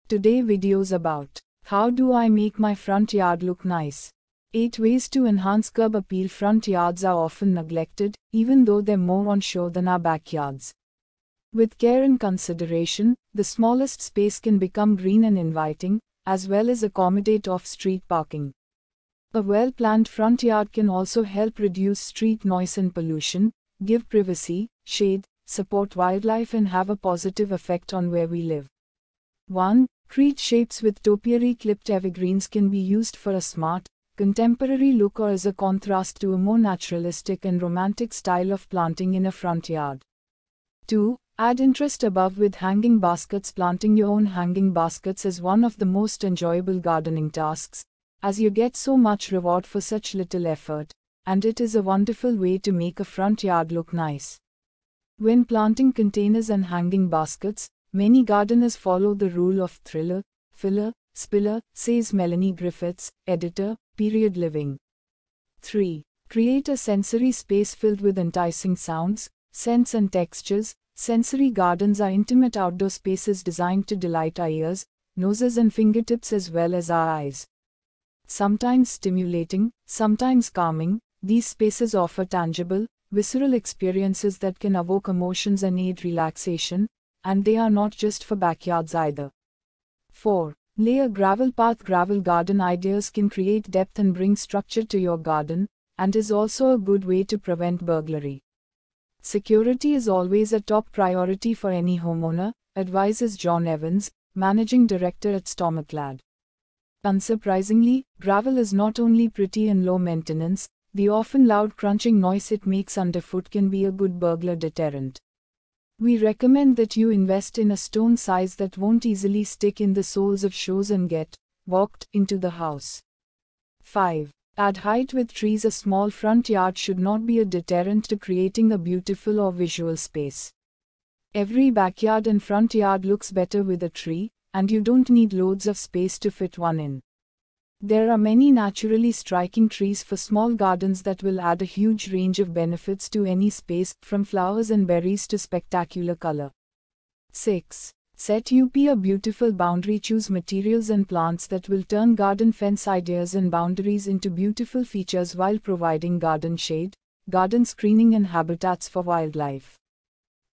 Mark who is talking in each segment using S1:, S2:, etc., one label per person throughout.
S1: Today video's about how do I make my front yard look nice. 8 ways to enhance curb appeal. Front yards are often neglected, even though they're more on show than our backyards. With care and consideration, the smallest space can become green and inviting, as well as accommodate off-street parking. A well-planned front yard can also help reduce street noise and pollution, give privacy, shade, support wildlife and have a positive effect on where we live. 1. Creat Shapes with Topiary clipped evergreens can be used for a smart, contemporary look or as a contrast to a more naturalistic and romantic style of planting in a front yard. 2. Add interest above with hanging baskets. Planting your own hanging baskets is one of the most enjoyable gardening tasks, as you get so much reward for such little effort, and it is a wonderful way to make a front yard look nice. When planting containers and hanging baskets, many gardeners follow the rule of thriller, filler, spiller, says Melanie Griffiths, editor, Period Living. 3. Create a sensory space filled with enticing sounds, scents and textures. Sensory gardens are intimate outdoor spaces designed to delight our ears, noses and fingertips as well as our eyes. Sometimes stimulating, sometimes calming, these spaces offer tangible, visceral experiences that can evoke emotions and aid relaxation, and they are not just for backyards either. 4. Lay a gravel path. Gravel garden ideas can create depth and bring structure to your garden, and is also a good way to prevent burglary. Security is always a top priority for any homeowner, advises John Evans, managing director at Stormclad. Unsurprisingly, gravel is not only pretty and low maintenance, the often loud crunching noise it makes underfoot can be a good burglar deterrent. We recommend that you invest in a stone size that won't easily stick in the soles of shoes and get walked into the house. 5. Add height with trees. A small front yard should not be a deterrent to creating a beautiful or visual space. Every backyard and front yard looks better with a tree, and you don't need loads of space to fit one in. There are many naturally striking trees for small gardens that will add a huge range of benefits to any space, from flowers and berries to spectacular color. 6. Set up a beautiful boundary. Choose materials and plants that will turn garden fence ideas and boundaries into beautiful features while providing garden shade, garden screening and habitats for wildlife.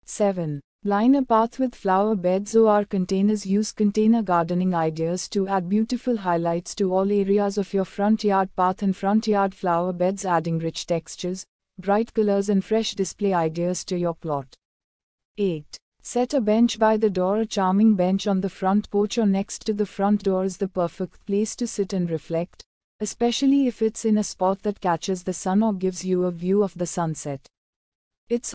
S1: 7. Line a path with flower beds or containers. Use container gardening ideas to add beautiful highlights to all areas of your front yard. Path and front yard flower beds adding rich textures, bright colors and fresh display ideas to your plot. 8. Set a bench by the door. A charming bench on the front porch or next to the front door is the perfect place to sit and reflect, especially if it's in a spot that catches the sun or gives you a view of the sunset. It's